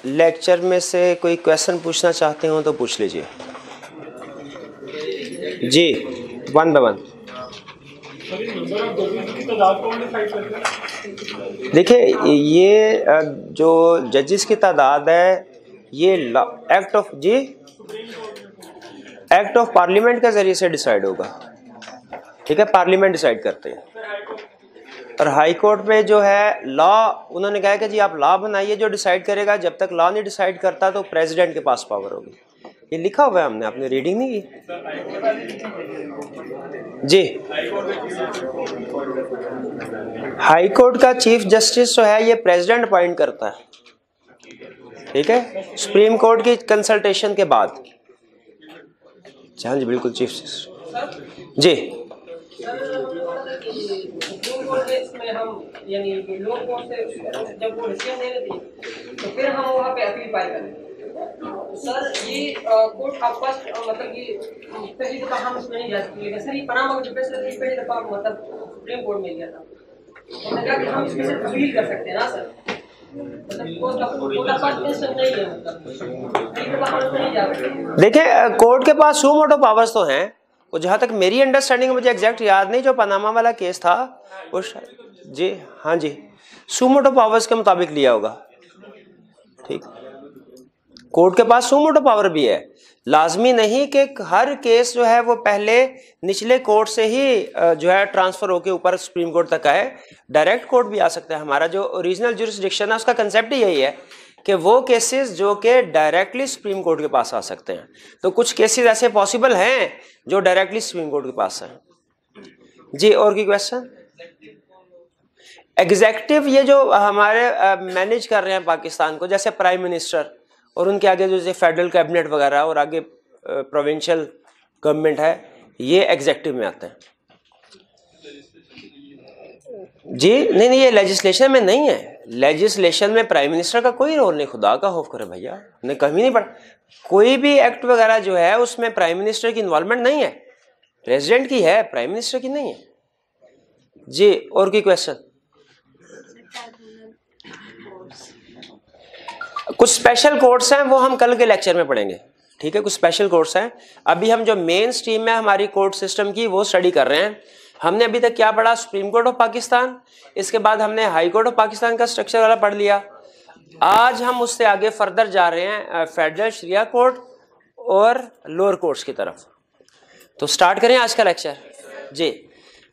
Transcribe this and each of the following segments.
Lecture में से कोई क्वेश्चन पूछना चाहते हो तो पूछ लीजिए जी, वन बाय वन। देखिए, ये जो जजेस की तादाद है ये एक्ट ऑफ पार्लियामेंट के जरिए से डिसाइड होगा। ठीक है, पार्लियामेंट डिसाइड करते हैं। और हाई कोर्ट में जो है लॉ, उन्होंने कहा कि जी आप लॉ बनाइए, जो डिसाइड करेगा। जब तक लॉ नहीं डिसाइड करता तो प्रेसिडेंट के पास पावर होगी। ये लिखा हुआ है, हमने आपने रीडिंग नहीं की जी। हाई कोर्ट का चीफ जस्टिस जो है ये प्रेसिडेंट अपॉइंट करता है। ठीक है, सुप्रीम कोर्ट की कंसल्टेशन के बाद। हाँ जी बिल्कुल, chief justice G. Supreme court में हम यानी लोअर कोर्ट से जब वो डिसीजन दे रहे थे तो फिर हम वहाँ पे अपील फाइल करें। सर ये कोर्ट आपका मतलब कि पहली दफा हम इसमें नहीं जा सकते। सर ये पनामा का जो फैसला था पहली दफा मतलब सुप्रीम कोर्ट में लिया था, उन्होंने कहा कि हम इसमें से अपील कर सकते हैं ना सर। देखिए, कोर्ट के पास सू मोटो पावर्स तो हैं। वो जहाँ तक मेरी अंडरस्टैंडिंग, मुझे एग्जैक्ट याद नहीं, जो पनामा वाला केस था वो जी हाँ जी सू मोटो पावर्स के मुताबिक लिया होगा। ठीक, कोर्ट के पास सू मोटो पावर भी है। लाजमी नहीं कि हर केस जो है वो पहले निचले कोर्ट से ही जो है ट्रांसफर होके ऊपर सुप्रीम कोर्ट तक आए। डायरेक्ट कोर्ट भी आ सकता है। हमारा जो ओरिजिनल जुरिस्डिक्शन है उसका कंसेप्ट ही यही है कि वो केसेस जो कि डायरेक्टली सुप्रीम कोर्ट के पास आ सकते हैं। तो कुछ केसेस ऐसे पॉसिबल हैं जो डायरेक्टली सुप्रीम कोर्ट के पास हैं जी। और की क्वेश्चन? एग्जीक्यूटिव ये जो हमारे मैनेज कर रहे हैं पाकिस्तान को, जैसे प्राइम मिनिस्टर और उनके आगे जो फेडरल कैबिनेट वगैरह और आगे प्रोविंशियल गवर्नमेंट है, ये एग्जीक्यूटिव में आते हैं जी। नहीं, ये लेजिस्लेशन में नहीं है। लेजिस्लेशन में प्राइम मिनिस्टर का कोई रोल नहीं। खुदा का खौफ करे भैया, ने कहीं नहीं पढ़ा। कोई भी एक्ट वगैरह जो है उसमें प्राइम मिनिस्टर की इन्वॉल्वमेंट नहीं है। प्रेसिडेंट की है, प्राइम मिनिस्टर की नहीं है जी। और की क्वेश्चन? कुछ स्पेशल कोर्ट्स हैं, वो हम कल के लेक्चर में पढ़ेंगे। ठीक है, कुछ स्पेशल कोर्ट्स हैं। अभी हम जो मेन स्ट्रीम है हमारी कोर्ट सिस्टम की वो स्टडी कर रहे हैं। हमने अभी तक क्या पढ़ा? सुप्रीम कोर्ट ऑफ पाकिस्तान, इसके बाद हमने हाई कोर्ट ऑफ पाकिस्तान का स्ट्रक्चर वाला पढ़ लिया। आज हम उससे आगे फर्दर जा रहे हैं फेडरल शरिया कोर्ट और लोअर कोर्ट्स की तरफ। तो स्टार्ट करें आज का लेक्चर जी।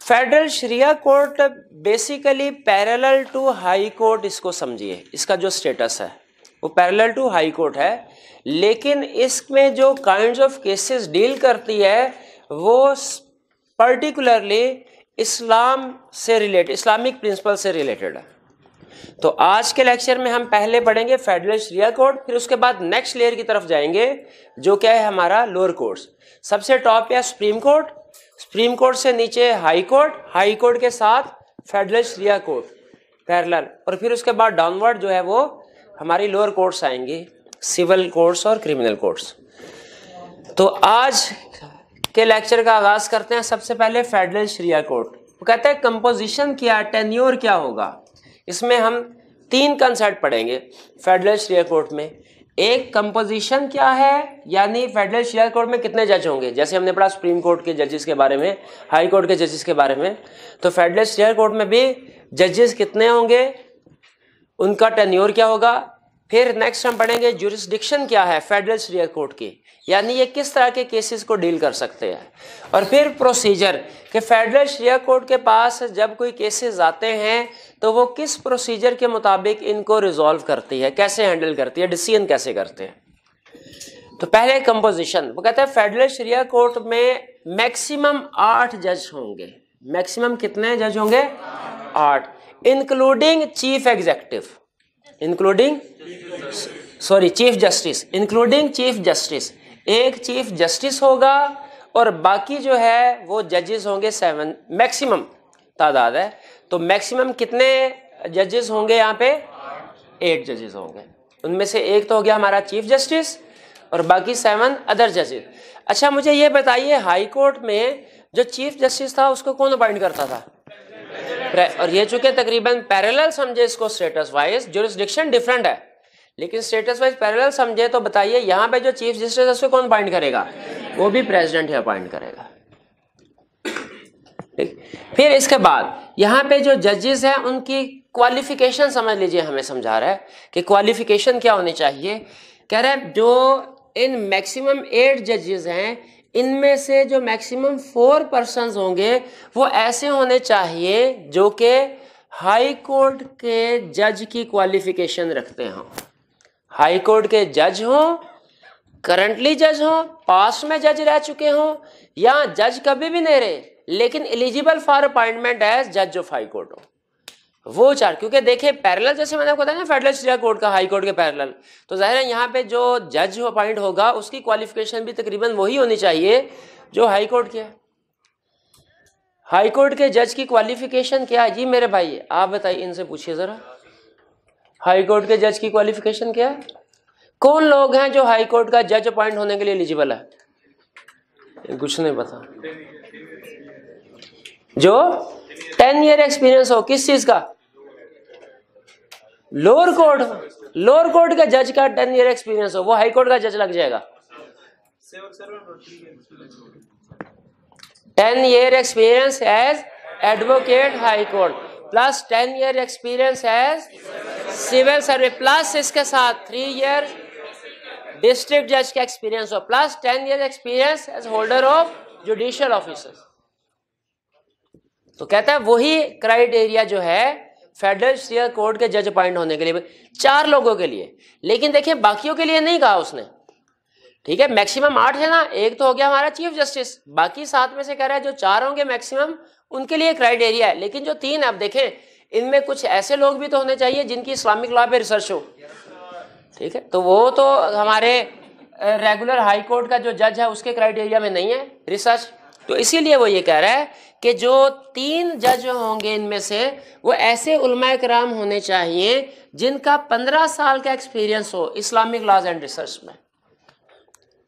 Federal Sharia court basically parallel to high court, इसको समझिए। इसका जो स्टेटस है वो पैरेलल टू हाई कोर्ट है, लेकिन इसमें जो काइंड्स ऑफ केसेस डील करती है वो पर्टिकुलरली इस्लाम से रिलेटेड, इस्लामिक प्रिंसिपल से रिलेटेड है। तो आज के लेक्चर में हम पहले पढ़ेंगे फेडरल शरिया कोर्ट, फिर उसके बाद नेक्स्ट लेयर की तरफ जाएंगे जो क्या है हमारा लोअर कोर्ट्स। सबसे टॉप है सुप्रीम कोर्ट, सुप्रीम कोर्ट से नीचे हाई कोर्ट, हाई कोर्ट के साथ फेडरल शरिया कोर्ट पैरेलल, और फिर उसके बाद डाउनवर्ड जो है वो हमारी लोअर कोर्ट्स आएंगी, सिविल कोर्ट्स और क्रिमिनल कोर्ट्स। तो आज के लेक्चर का आगाज करते हैं सबसे पहले फेडरल शरिया कोर्ट। वो कहते हैं कंपोजिशन क्या, टेन्योर क्या होगा। इसमें हम 3 कंसेप्ट पढ़ेंगे फेडरल शरिया कोर्ट में। एक कंपोजिशन क्या है, यानी फेडरल शरिया कोर्ट में कितने जज होंगे। जैसे हमने पढ़ा सुप्रीम कोर्ट के जजेस के बारे में, हाई कोर्ट के जजेस के बारे में, तो फेडरल शरिया कोर्ट में भी जजेस कितने होंगे, उनका टेन्योर क्या होगा। फिर नेक्स्ट हम पढ़ेंगे जुरिस्डिक्शन क्या है फेडरल शरिया कोर्ट की, यानी ये किस तरह के केसेस को डील कर सकते हैं। और फिर प्रोसीजर कि फेडरल शरिया कोर्ट के पास जब कोई केसेस आते हैं तो वो किस प्रोसीजर के मुताबिक इनको रिजॉल्व करती है, कैसे हैंडल करती है, डिसीजन कैसे करते हैं। तो पहले कंपोजिशन, वो कहते हैं फेडरल शरिया कोर्ट में मैक्सिमम 8 जज होंगे। मैक्सिमम कितने जज होंगे? 8, including chief executive, including chief justice, including chief justice. एक चीफ जस्टिस होगा और बाकी जो है वो जजेस होंगे 7, मैक्सिमम तादाद है। तो मैक्सिमम कितने जजेस होंगे यहाँ पे? 8 जजेस होंगे। उनमें से एक तो हो गया हमारा चीफ जस्टिस और बाकी 7 अदर जजेस। अच्छा मुझे ये बताइए, हाई कोर्ट में जो चीफ जस्टिस था उसको कौन अपॉइंट करता था? और ये चूंकि तकरीबन पैरेलल समझे इसको स्टेटस वाइज, जुरिस्डिक्शन डिफरेंट है, लेकिन स्टेटस वाइज पैरेलल समझे तो बताइए यहाँ पे जो चीफ जस्टिस है उसको कौन अपॉइंट करेगा? वो भी प्रेसिडेंट ही अपॉइंट करेगा। ठीक, फिर इसके बाद यहाँ पे जो जजेस हैं उनकी क्वालिफिकेशन समझ लीजिए, हमें समझा रहा है कि क्वालिफिकेशन क्या होनी चाहिए। कह रहा है जो इन मैक्सिमम 8 जजेस हैं इनमें से जो मैक्सिमम 4 पर्सन्स होंगे वो ऐसे होने चाहिए जो कि हाई कोर्ट के जज की क्वालिफिकेशन रखते हों। हाई कोर्ट के जज हों, करंटली जज हों, पास्ट में जज रह चुके हों, या जज कभी भी नहीं रहे लेकिन एलिजिबल फॉर अपॉइंटमेंट एज जज ऑफ हाई कोर्ट हो। वो 4, क्योंकि देखिए पैरेलल जैसे मैंने आपको बताया ना फेडरल शरिया कोर्ट का हाई कोर्ट के पैरेलल, तो जाहिर है यहाँ पे जो जज अपॉइंट होगा उसकी क्वालिफिकेशन भी तकरीबन वही होनी चाहिए जो हाई कोर्ट की है। हाई कोर्ट के जज की क्वालिफिकेशन क्या है जी मेरे भाई? आप बताइए, इनसे पूछिए जरा, हाई कोर्ट के जज की क्वालिफिकेशन क्या है? कौन लोग हैं जो हाई कोर्ट का जज अपॉइंट होने के लिए एलिजिबल है? कुछ नहीं पता। जो 10 ईयर एक्सपीरियंस हो, किस चीज का? लोअर कोर्ट का जज का 10 ईयर एक्सपीरियंस हो, वो हाई कोर्ट का जज लग जाएगा। 10 year experience as advocate high court plus 10 year experience as civil service plus इसके साथ 3 ईयर डिस्ट्रिक्ट जज का एक्सपीरियंस हो plus 10 year experience as holder of judicial officers. तो कहता है वही क्राइटेरिया जो है फेडरल शरिया कोर्ट के जज अपॉइंट होने के लिए 4 लोगों के लिए, लेकिन देखिए बाकियों के लिए नहीं कहा उसने। ठीक है, मैक्सिमम 8 है ना, एक तो हो गया हमारा चीफ जस्टिस, बाकी 7 में से कह रहा है जो 4 होंगे मैक्सिमम उनके लिए क्राइटेरिया है। लेकिन जो 3 आप देखें इनमें कुछ ऐसे लोग भी तो होने चाहिए जिनकी इस्लामिक लॉ पे रिसर्च हो। ठीक है, तो वो तो हमारे रेगुलर हाई कोर्ट का जो जज है उसके क्राइटेरिया में नहीं है रिसर्च, तो इसीलिए वो ये कह रहा है कि जो 3 जज होंगे इनमें से वो ऐसे उलमाए कराम होने चाहिए जिनका 15 साल का एक्सपीरियंस हो इस्लामिक लॉज एंड रिसर्च में।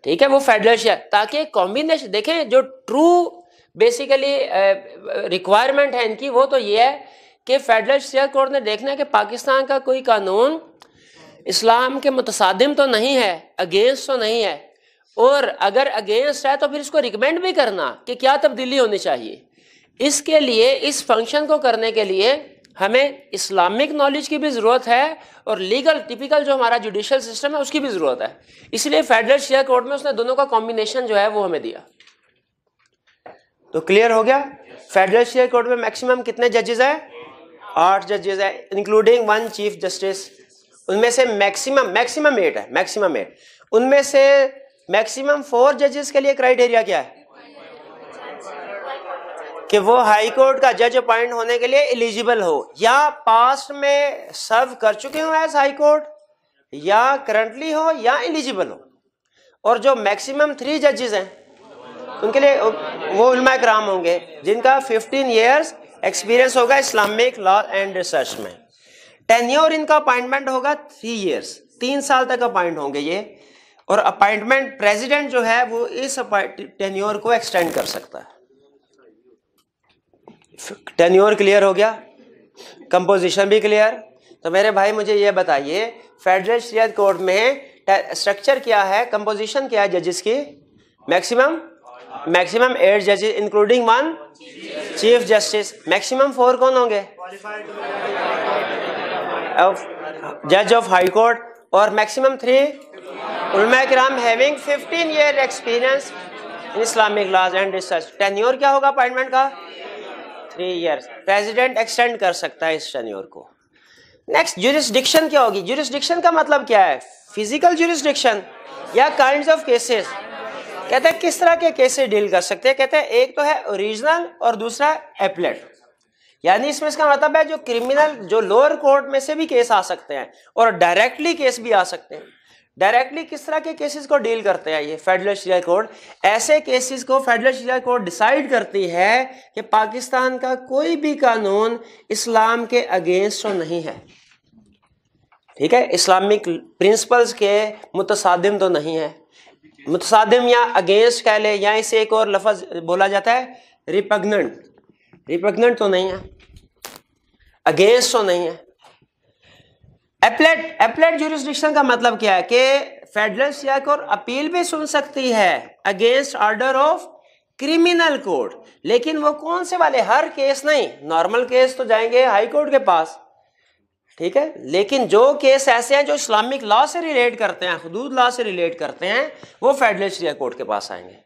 ठीक है, वो फेडरल शरिया, ताकि कॉम्बिनेशन देखें जो ट्रू बेसिकली रिक्वायरमेंट है इनकी, वो तो ये है कि फेडरल शरिया कोर्ट ने देखना है कि पाकिस्तान का कोई कानून इस्लाम के मुतसादिम तो नहीं है, अगेंस्ट तो नहीं है, और अगर अगेंस्ट है तो फिर इसको रिकमेंड भी करना कि क्या तब्दीली होनी चाहिए। इसके लिए इस फंक्शन को करने के लिए हमें इस्लामिक नॉलेज की भी ज़रूरत है और लीगल टिपिकल जो हमारा जुडिशियल सिस्टम है उसकी भी ज़रूरत है। इसलिए फेडरल शरिया कोर्ट में उसने दोनों का कॉम्बिनेशन जो है वो हमें दिया। तो क्लियर हो गया, फेडरल शरिया कोर्ट में मैक्सिमम कितने जजेस है? 8 जजेस है इंक्लूडिंग 1 चीफ जस्टिस। उनमें से मैक्सिमम 8 है, मैक्सिमम 8। उनमें से मैक्सिमम 4 जजेस के लिए क्राइटेरिया क्या है? कि वो हाई कोर्ट का जज अपॉइंट होने के लिए एलिजिबल हो, या पास्ट में सर्व कर चुके हो एज हाई कोर्ट, या करंटली हो, या एलिजिबल हो। और जो मैक्सिमम 3 जजेस हैं उनके लिए वो उलमा कराम होंगे जिनका 15 ईयर्स एक्सपीरियंस होगा इस्लामिक लॉ एंड रिसर्च में। टेन्योर इनका अपॉइंटमेंट होगा 3 ईयर्स, 3 साल तक अपॉइंट होंगे ये, और अपॉइंटमेंट प्रेसिडेंट जो है वो इस टेन्योर को एक्सटेंड कर सकता है। टेन्योर क्लियर हो गया, कंपोजिशन भी क्लियर। तो मेरे भाई मुझे ये बताइए फेडरल शरिया कोर्ट में स्ट्रक्चर क्या है, कंपोजिशन क्या है जजेस की? मैक्सिमम 8 जजेस इंक्लूडिंग 1 चीफ जस्टिस। मैक्सिमम 4 कौन होंगे? जज ऑफ हाई कोर्ट। और मैक्सिमम 3 उलमा किराम having 15 year experience in Islamic laws and research. Tenure क्या होगा अपॉइंटमेंट का? 3 ईयर्स। प्रेसिडेंट एक्सटेंड कर सकता है इस टेन्योर को। नेक्स्ट, ज्यूरिसडिक्शन क्या होगी? ज्यूरिसडिक्शन का मतलब क्या है? फिजिकल ज्यूरिसडिक्शन या काइंड्स ऑफ केसेस। कहते हैं किस तरह के केसेस डील कर सकते हैं। कहते हैं एक तो है ओरिजिनल और दूसरा एपलेट, यानी इसमें इसका मतलब है जो क्रिमिनल जो लोअर कोर्ट में से भी केस आ सकते हैं और डायरेक्टली केस भी आ सकते हैं। डायरेक्टली किस तरह के केसेस को डील करते हैं ये फेडरल शरिया कोर्ट? ऐसे केसेस को फेडरल शरिया कोर्ट डिसाइड करती है कि पाकिस्तान का कोई भी कानून इस्लाम के अगेंस्ट तो नहीं है, ठीक है, इस्लामिक प्रिंसिपल्स के मुतसादिम तो नहीं है। मुतसादिम या अगेंस्ट कह ले, या इसे एक और लफ्ज बोला जाता है रिपग्नेंट। रिपग्नेंट तो नहीं है, अगेंस्ट तो नहीं है। एपलेट ज्यूरिसडिक्शन का मतलब क्या है कि फेडरल शरिया कोर्ट अपील भी सुन सकती है against order of criminal code, लेकिन वो कौन से वाले, हर केस नहीं, नॉर्मल केस तो जाएंगे हाई कोर्ट के पास, ठीक है, लेकिन जो केस ऐसे हैं जो इस्लामिक लॉ से रिलेट करते हैं, हुदूद लॉ से रिलेट करते हैं, वो फेडरल शरिया कोर्ट के पास आएंगे।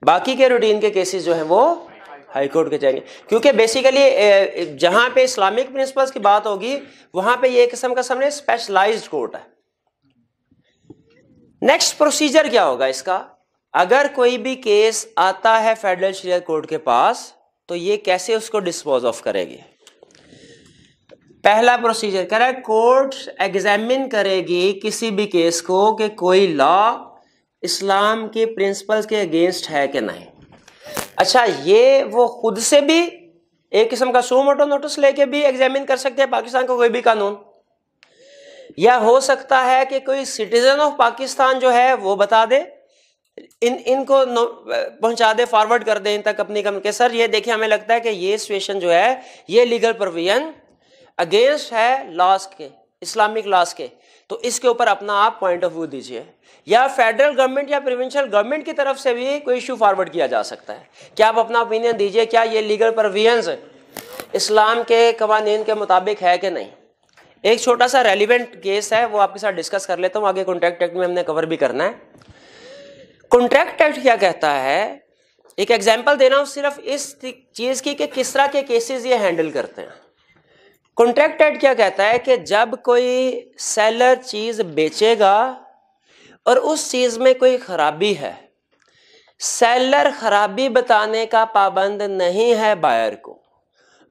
बाकी के रूटीन के केसेस जो हैं वो हाई कोर्ट के जाएंगे, क्योंकि बेसिकली जहां पे इस्लामिक प्रिंसिपल्स की बात होगी वहां पे ये किस्म का समझे स्पेशलाइज्ड कोर्ट है। नेक्स्ट प्रोसीजर क्या होगा इसका, अगर कोई भी केस आता है फेडरल शरिया कोर्ट के पास तो ये कैसे उसको डिस्पोज ऑफ करेगी। पहला प्रोसीजर कह रहा है कोर्ट एग्जामिन करेगी किसी भी केस को कि कोई लॉ इस्लाम के प्रिंसिपल्स के अगेंस्ट है कि नहीं। अच्छा, ये वो खुद से भी एक किस्म का सो मोटो नोटिस लेके भी एग्जामिन कर सकते हैं पाकिस्तान का कोई भी कानून, या हो सकता है कि कोई सिटीजन ऑफ पाकिस्तान जो है वो बता दे, इनको पहुंचा दे, फॉरवर्ड कर दे इन तक अपनी कम के सर ये देखिए हमें लगता है कि ये सिचुएशन जो है ये लीगल प्रोविजन अगेंस्ट है लॉस के, इस्लामिक लॉस के, तो इसके ऊपर अपना आप पॉइंट ऑफ व्यू दीजिए। या फेडरल गवर्नमेंट या प्रोविंशियल गवर्नमेंट की तरफ से भी कोई इशू फॉरवर्ड किया जा सकता है कि आप अपना ओपिनियन दीजिए, क्या ये लीगल प्रोविजंस इस्लाम के कवानीन के मुताबिक है कि नहीं। एक छोटा सा रेलिवेंट केस है वो आपके साथ डिस्कस कर लेता हूँ, आगे कॉन्ट्रैक्ट एक्ट में हमने कवर भी करना है। कॉन्ट्रैक्ट एक्ट क्या कहता है, एक एग्जांपल दे रहा हूँ सिर्फ इस चीज की कि किस तरह के केसेस ये हैंडल करते हैं। कॉन्ट्रैक्ट एक्ट क्या कहता है कि जब कोई सेलर चीज बेचेगा और उस चीज में कोई खराबी है, सेलर खराबी बताने का पाबंद नहीं है बायर को,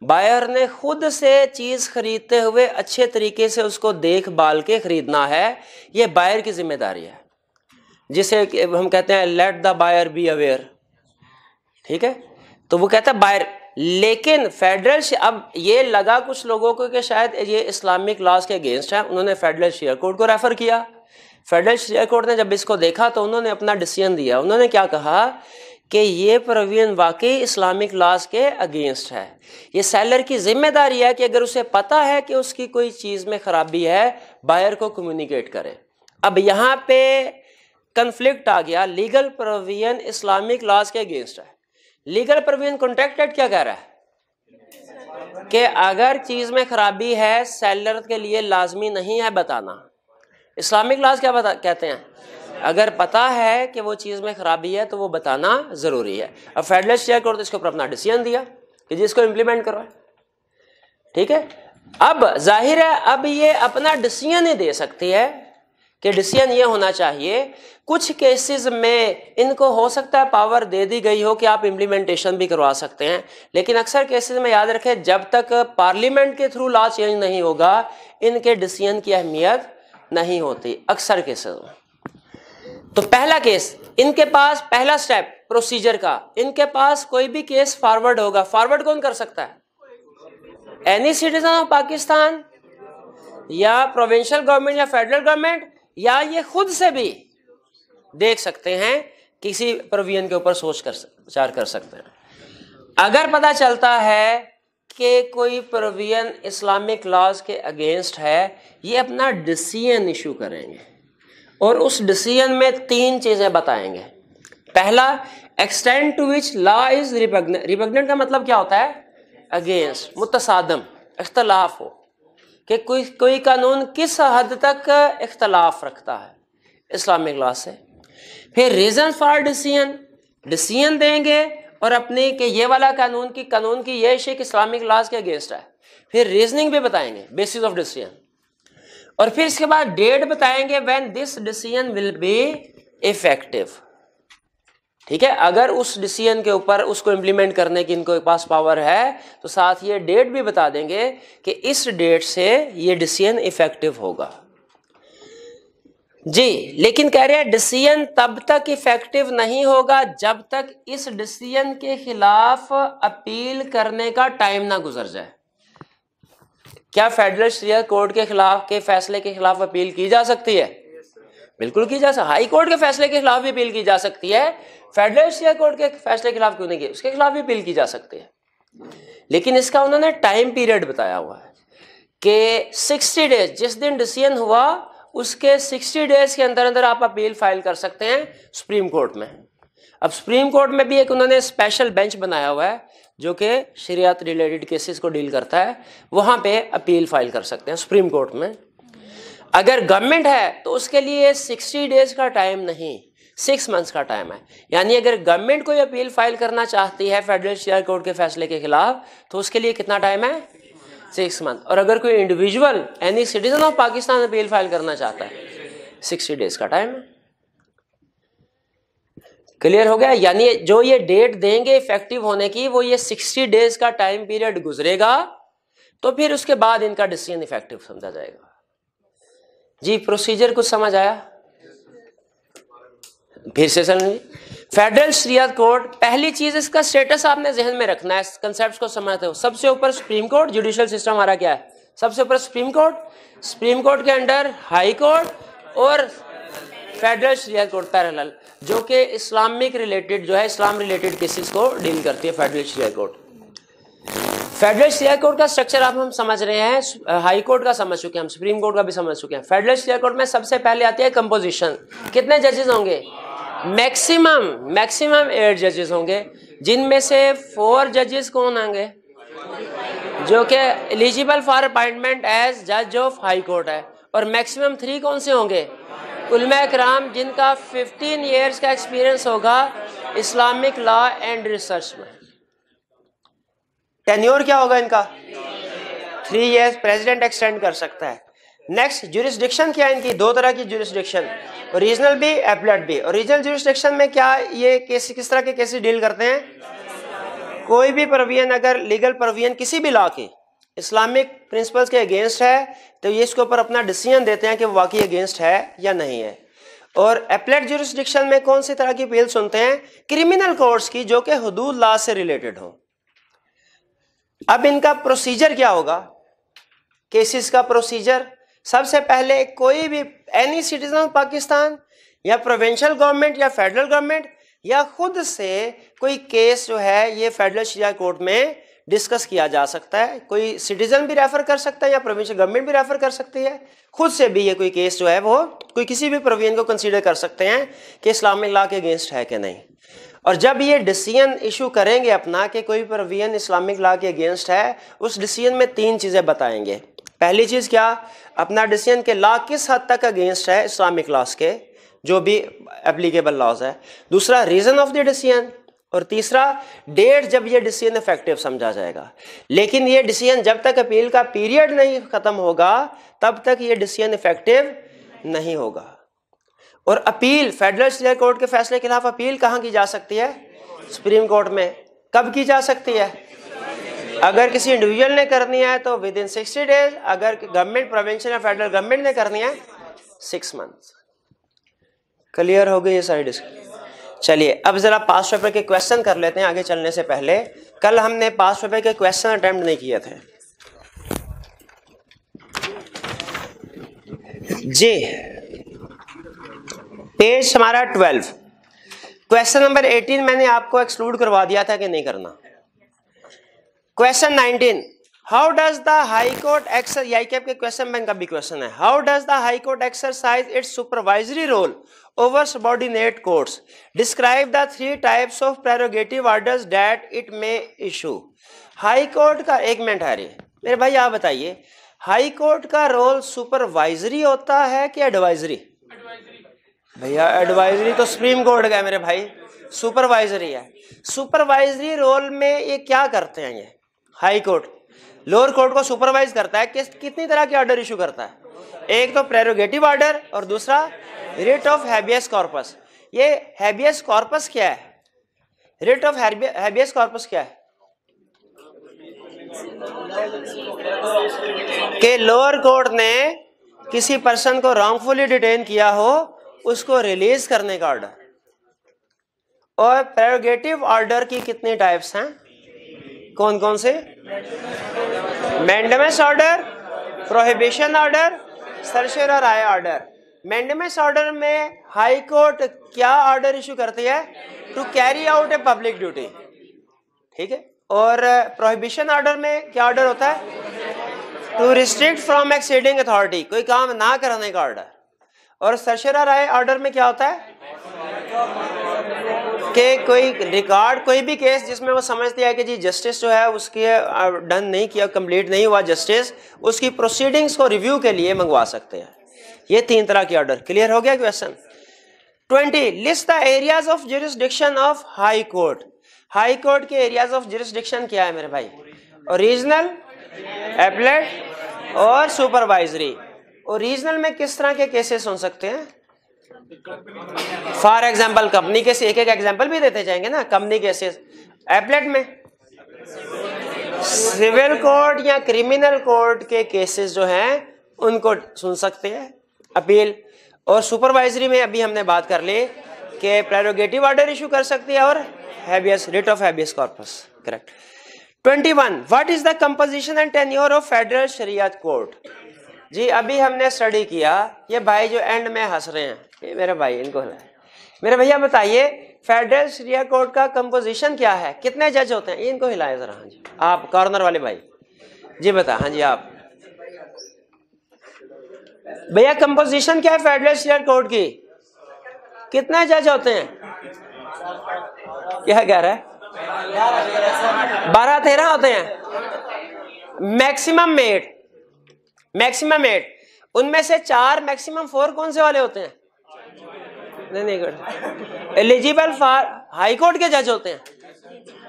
बायर ने खुद से चीज खरीदते हुए अच्छे तरीके से उसको देखभाल के खरीदना है, ये बायर की जिम्मेदारी है, जिसे हम कहते हैं let the buyer be aware, ठीक है। तो वो कहता है बायर, लेकिन फेडरल, अब ये लगा कुछ लोगों को कि शायद ये इस्लामिक लॉज के अगेंस्ट है, उन्होंने फेडरल शरिया कोर्ट को रेफर किया। फेडरल शरिया कोर्ट ने जब इसको देखा तो उन्होंने अपना डिसीजन दिया, उन्होंने क्या कहा कि ये प्रोविजन वाकई इस्लामिक लॉज के अगेंस्ट है, ये सेलर की जिम्मेदारी है कि अगर उसे पता है कि उसकी कोई चीज में खराबी है बायर को कम्युनिकेट करे। अब यहाँ पे कंफ्लिक्ट आ गया, लीगल प्रोविजन इस्लामिक लॉज के अगेंस्ट है, लीगल प्रोविजन कॉन्ट्रैक्ट एक्ट क्या कह रहा है कि अगर चीज में खराबी है सेलर के लिए लाजमी नहीं है बताना। इस्लामिक लॉज क्या कहते हैं, अगर पता है कि वो चीज में खराबी है तो वो बताना जरूरी है। अब फेडरल शरिया कोर्ट ने इसके ऊपर अपना डिसीजन दिया कि जिसको इंप्लीमेंट करो, ठीक है। अब जाहिर है अब ये अपना डिसीजन ही दे सकती है कि डिसीजन ये होना चाहिए, कुछ केसेस में इनको हो सकता है पावर दे दी गई हो कि आप इम्प्लीमेंटेशन भी करवा सकते हैं, लेकिन अक्सर केसेस में याद रखें जब तक पार्लियामेंट के थ्रू लॉ चेंज नहीं होगा इनके डिसीजन की अहमियत नहीं होती अक्सर केसेस में। तो पहला केस इनके पास, पहला स्टेप प्रोसीजर का, इनके पास कोई भी केस फॉरवर्ड होगा, फॉरवर्ड कौन कर सकता है, एनी सिटीजन ऑफ पाकिस्तान या प्रोविंशियल गवर्नमेंट या फेडरल गवर्नमेंट, या ये खुद से भी देख सकते हैं, किसी प्रोविजन के ऊपर सोच कर विचार कर सकते हैं। अगर पता चलता है कि कोई प्रोविजन इस्लामिक लॉज के अगेंस्ट है, ये अपना डिसीजन इशू करेंगे और उस डिसीजन में 3 चीजें बताएंगे। पहला, extend to which law is repugnant, repugnant का मतलब क्या होता है, अगेंस्ट, मुतसादम, इख्तलाफ हो कि कोई कानून किस हद तक इख्तलाफ रखता है इस्लामिक लॉ से। फिर रीजन फॉर डिसीजन, डिसीजन देंगे और अपने कि ये वाला कानून की ये शेख इस्लामिक लॉज के अगेंस्ट है, फिर रीजनिंग भी बताएंगे बेसिस ऑफ डिसीजन, और फिर इसके बाद डेट बताएंगे when this decision will be effective, ठीक है। अगर उस डिसीजन के ऊपर उसको इम्प्लीमेंट करने की इनको पास पावर है तो साथ ये डेट भी बता देंगे कि इस डेट से ये डिसीजन इफेक्टिव होगा जी। लेकिन कह रहे हैं डिसीजन तब तक इफेक्टिव नहीं होगा जब तक इस डिसीजन के खिलाफ अपील करने का टाइम ना गुजर जाए। क्या फेडरल शरिया कोर्ट के खिलाफ के फैसले के खिलाफ अपील की जा सकती है, बिल्कुल की जा सकती है। हाई कोर्ट के फैसले के खिलाफ भी अपील की जा सकती है, फेडरल शरिया कोर्ट के फैसले के खिलाफ क्यों नहीं की, उसके खिलाफ भी अपील की जा सकती है। लेकिन इसका उन्होंने टाइम पीरियड बताया हुआ है कि 60 डेज, जिस दिन डिसीजन हुआ उसके 60 डेज के अंदर अंदर आप अपील फाइल कर सकते हैं सुप्रीम कोर्ट में। अब सुप्रीम कोर्ट में भी एक उन्होंने स्पेशल बेंच बनाया हुआ है जो कि शरीयत रिलेटेड केसेस को डील करता है, वहां पे अपील फाइल कर सकते हैं सुप्रीम कोर्ट में। अगर गवर्नमेंट है तो उसके लिए 60 डेज का टाइम नहीं, 6 मंथ्स का टाइम है। यानी अगर गवर्नमेंट कोई अपील फाइल करना चाहती है फेडरल शरीयत कोर्ट के फैसले के खिलाफ तो उसके लिए कितना टाइम है? 6 मंथ। और अगर कोई individual any citizen of Pakistan appeal file करना चाहता है 60 डेज का टाइम है। क्लियर हो गया? यानी जो ये डेट देंगे इफेक्टिव होने की, वो ये 60 डेज का टाइम पीरियड गुजरेगा तो फिर उसके बाद इनका डिसीजन इफेक्टिव समझा जाएगा। जी प्रोसीजर कुछ समझ आया? फिर से समझिए। फेडरल शरीयत कोर्ट, पहली चीज इसका स्टेटस आपने जहन में रखना है, कंसेप्ट को समझते हो। सबसे ऊपर सुप्रीम कोर्ट, जुडिशियल सिस्टम हमारा क्या है? सबसे ऊपर सुप्रीम कोर्ट, सुप्रीम कोर्ट के अंडर हाई कोर्ट और फेडरल शरीयत कोर्ट पैरेलल, जो कि इस्लामिक रिलेटेड जो है, इस्लाम रिलेटेड केसेस को डील करती है फेडरल शरीयत कोर्ट। फेडरल शरीयत कोर्ट का स्ट्रक्चर आप हम समझ रहे हैं, हाई कोर्ट का समझ चुके हैं हम, सुप्रीम कोर्ट का भी समझ चुके हैं। फेडरल शरीयत कोर्ट में सबसे पहले आती है कंपोजिशन। कितने जजेस होंगे? मैक्सिमम 8 जजेस होंगे, जिनमें से 4 जजेस कौन होंगे? जो कि एलिजिबल फॉर अपॉइंटमेंट एज जज ऑफ हाई कोर्ट है। और मैक्सिमम 3 कौन से होंगे? उलमा इकराम, जिनका 15 ईयर्स का एक्सपीरियंस होगा इस्लामिक लॉ एंड रिसर्च में। टेन्योर क्या होगा इनका? 3 ईयर्स, प्रेसिडेंट एक्सटेंड कर सकता है। नेक्स्ट, जुरिस्डिक्शन क्या है इनकी? 2 तरह की जुरिस्डिक्शन, ओरिजिनल भी, एपलेट भी। ओरिजिनल जुरिस्डिक्शन में क्या ये केस, किस तरह के केसेस डील करते हैं? कोई भी प्रोविजन, अगर लीगल प्रोविजन किसी भी लॉ की इस्लामिक प्रिंसिपल्स के अगेंस्ट है तो ये इसके ऊपर अपना डिसीजन देते हैं कि वो वाकई अगेंस्ट है या नहीं है। और एपलेट जुरिस्डिक्शन में कौन सी तरह की अपील सुनते हैं? क्रिमिनल कोर्ट्स की, जो कि हुदूद लॉ से रिलेटेड हो। अब इनका प्रोसीजर क्या होगा? केसेस का प्रोसीजर, सबसे पहले कोई भी एनी सिटीजन ऑफ पाकिस्तान या प्रोविंशियल गवर्नमेंट या फेडरल गवर्नमेंट या खुद से कोई केस जो है ये फेडरल शरीयत कोर्ट में डिस्कस किया जा सकता है। कोई सिटीजन भी रेफर कर सकता है या प्रोविंशियल गवर्नमेंट भी रेफर कर सकती है। खुद से भी ये कोई केस जो है वो कोई किसी भी प्रोविजन को कंसीडर कर सकते हैं कि इस्लामिक लॉ के अगेंस्ट है कि नहीं। और जब ये डिसीजन इशू करेंगे अपना कि कोई प्रोविजन इस्लामिक लॉ के अगेंस्ट है, उस डिसीजन में 3 चीज़ें बताएंगे। पहली चीज़ क्या? अपना डिसीजन के लॉ किस हद तक अगेंस्ट है इस्लामिक लॉज के, जो भी एप्लीकेबल लॉज है। दूसरा, रीज़न ऑफ द डिसीजन। और तीसरा, डेट जब ये डिसीजन इफेक्टिव समझा जाएगा। लेकिन ये डिसीजन जब तक अपील का पीरियड नहीं खत्म होगा तब तक ये डिसीजन इफेक्टिव नहीं होगा। और अपील, फेडरल शरीयत कोर्ट के फैसले के खिलाफ अपील कहाँ की जा सकती है? सुप्रीम कोर्ट में। कब की जा सकती है? अगर किसी इंडिविजुअल ने करनी है तो विद इन 60 डेज, अगर गवर्नमेंट, प्रोविंशियल या फेडरल गवर्नमेंट ने करनी है 6 मंथ। क्लियर हो गई ये सारी डिस्कशन? चलिए अब जरा पास पेपर के क्वेश्चन कर लेते हैं आगे चलने से पहले। कल हमने पास पेपर के क्वेश्चन अटेम्प्ट नहीं किए थे जी। पेज हमारा 12, क्वेश्चन नंबर 18 मैंने आपको एक्सक्लूड करवा दिया था कि नहीं करना। Question 19, how does the high court exercise, यही के क्वेश्चन बैंक का भी क्वेश्चन है, how does the high court exercise its supervisory role over subordinate courts? Describe the 3 types of prerogative orders that it may issue. High court का, एक minute है रे मेरे भाई, आप बताइए, हाई कोर्ट का रोल सुपरवाइजरी होता है कि एडवाइजरी? भैया एडवाइजरी तो सुप्रीम कोर्ट का है मेरे भाई, सुपरवाइजरी है। सुपरवाइजरी रोल में ये क्या करते हैं? ये हाई कोर्ट लोअर कोर्ट को सुपरवाइज करता है। कितनी तरह के ऑर्डर इशू करता है? एक तो प्रेरोगेटिव ऑर्डर और दूसरा रिट ऑफ हैबियस कॉर्पस। ये हैबियस कॉर्पस क्या है? रिट ऑफ हैबियस कॉर्पस क्या है? कि लोअर कोर्ट ने किसी पर्सन को रॉन्गफुली डिटेन किया हो, उसको रिलीज करने का ऑर्डर। और प्रेरोगेटिव ऑर्डर की कितनी टाइप्स हैं? कौन कौन से? Mandamus order, prohibition order, certiorari order. Mandamus order में हाई कोर्ट क्या ऑर्डर इशू करती है? To carry out a public duty, ठीक है। और प्रोहिबिशन ऑर्डर में क्या ऑर्डर होता है? To restrict from exceeding authority, कोई काम ना कराने का ऑर्डर। और सरशरा राय ऑर्डर में क्या होता है कि कोई रिकॉर्ड, कोई भी केस जिसमें वो समझते हैं कि जी जस्टिस जो है उसके डन नहीं किया, कंप्लीट नहीं हुआ जस्टिस, उसकी प्रोसीडिंग्स को रिव्यू के लिए मंगवा सकते हैं। ये 3 तरह के ऑर्डर। क्लियर हो गया question? 20 list the areas of jurisdiction of high court. High court के एरियाज ऑफ ज्यूरिसडिक्शन क्या है मेरे भाई? ओरिजिनल, एपलेट और सुपरवाइजरी। ओरिजिनल में किस तरह के केसेस हो सकते हैं? फॉर एग्जाम्पल कंपनी केस, एक एक एग्जाम्पल भी देते जाएंगे ना, कंपनी केसेस। एपलेट में सिविल कोर्ट या क्रिमिनल कोर्ट के केसेस जो हैं उनको सुन सकते हैं अपील। और सुपरवाइजरी में अभी हमने बात कर ली कि प्रेरोगेटिव ऑर्डर इशू कर सकती है और habeas, writ of habeas corpus. Correct. 21 what is the composition and tenure of federal शरीयत कोर्ट। जी अभी हमने स्टडी किया, ये भाई जो एंड में हंस रहे हैं ये मेरे भाई, इनको मेरे भैया बताइए फेडरल शरीयत कोर्ट का कंपोजिशन क्या है, कितने जज होते हैं? इनको हिलाएं जरा। हाँ जी आप कॉर्नर वाले भाई जी बता। हाँ जी आप भैया कंपोजिशन क्या है फेडरल शरीयत कोर्ट की, कितने जज होते हैं? क्या कह रहा है? 12-13 होते हैं। Maximum 8, maximum 8। उनमें से 4 मैक्सिमम 4 कौन से वाले होते हैं? नहीं एलिजिबल फॉर हाई कोर्ट के जज होते हैं।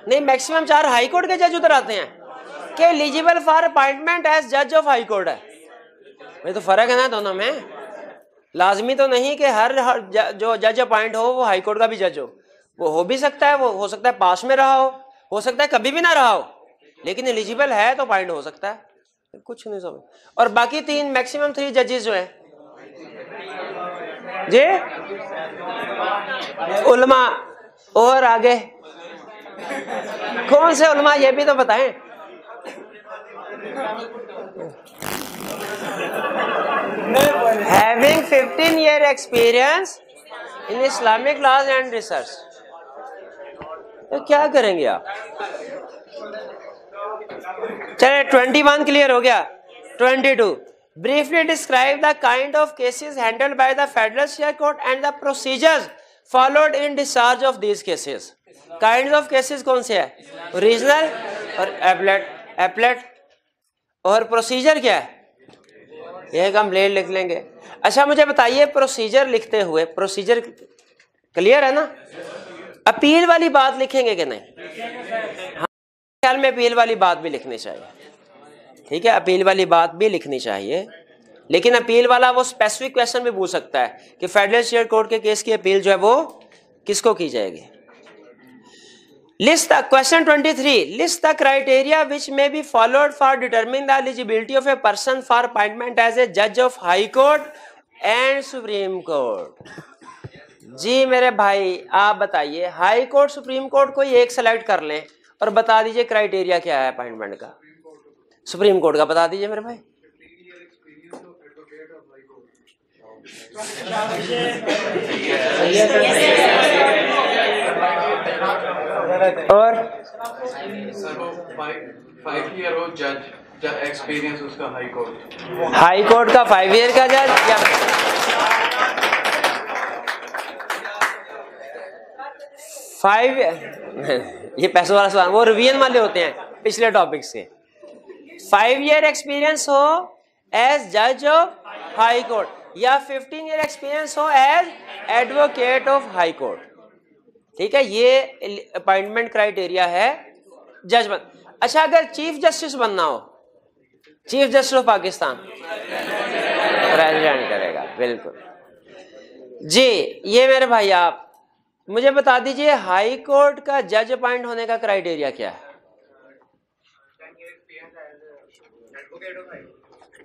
नहीं मैक्सिमम 4 हाई कोर्ट के जज उतर आते हैं कि एलिजिबल फॉर अपॉइंटमेंट एज जज ऑफ हाई कोर्ट है। ये तो फर्क है ना दोनों में। लाजमी तो नहीं कि हर जो जज अपॉइंट हो वो हाई कोर्ट का भी जज हो। वो हो भी सकता है, वो हो सकता है पास में रहा हो सकता है कभी भी ना रहा हो, लेकिन एलिजिबल है तो अपॉइंट हो सकता है। कुछ नहीं समझ। और बाकी 3 मैक्सिमम 3 जजेस जो हैं जी उलमा। और आगे कौन से उलमा ये भी तो बताएं। Having 15 year experience in Islamic laws and research। तो क्या करेंगे आप? चलिए 21 क्लियर हो गया। 22 briefly describe the kind of cases handled by the Federal Shariat Court and the procedures followed in discharge of these cases। kinds of cases कौन से है? ओरिजिनल और एपलेट। और प्रोसीजर क्या है? यह कंप्लेंट लिख लेंगे। अच्छा मुझे बताइए प्रोसीजर लिखते हुए, प्रोसीजर क्लियर है ना? अपील वाली बात लिखेंगे कि नहीं? हाँ ख्याल में अपील वाली बात भी लिखनी चाहिए। ठीक है अपील वाली बात भी लिखनी चाहिए, लेकिन अपील वाला वो स्पेसिफिक क्वेश्चन भी पूछ सकता है कि फेडरल शरीयत कोर्ट के केस की अपील जो है वो किसको की जाएगी। List the question 23 list the criteria which may be followed for determine the eligibility of a person for appointment as a जज of high court and supreme court. जी मेरे भाई आप बताइए हाई कोर्ट सुप्रीम कोर्ट कोई एक select कर लें और बता दीजिए क्राइटेरिया क्या है अपॉइंटमेंट का। सुप्रीम कोर्ट का बता दीजिए मेरे भाई। और 5 ईयर हो जज एक्सपीरियंस उसका हाई कोर्ट का 5 ईयर का जज या 5 ये पैसों वाला सवाल वो रिवीजन वाले होते हैं पिछले टॉपिक से। 5 ईयर एक्सपीरियंस हो एज जज ऑफ हाई कोर्ट या 15 ईयर एक्सपीरियंस हो as advocate of high court. ठीक है ये अपॉइंटमेंट क्राइटेरिया है जज बन। अच्छा अगर चीफ जस्टिस बनना हो, chief justice of Pakistan president करेगा बिल्कुल जी। ये मेरे भाई आप मुझे बता दीजिए हाई कोर्ट का जज अपॉइंट होने का क्राइटेरिया क्या है?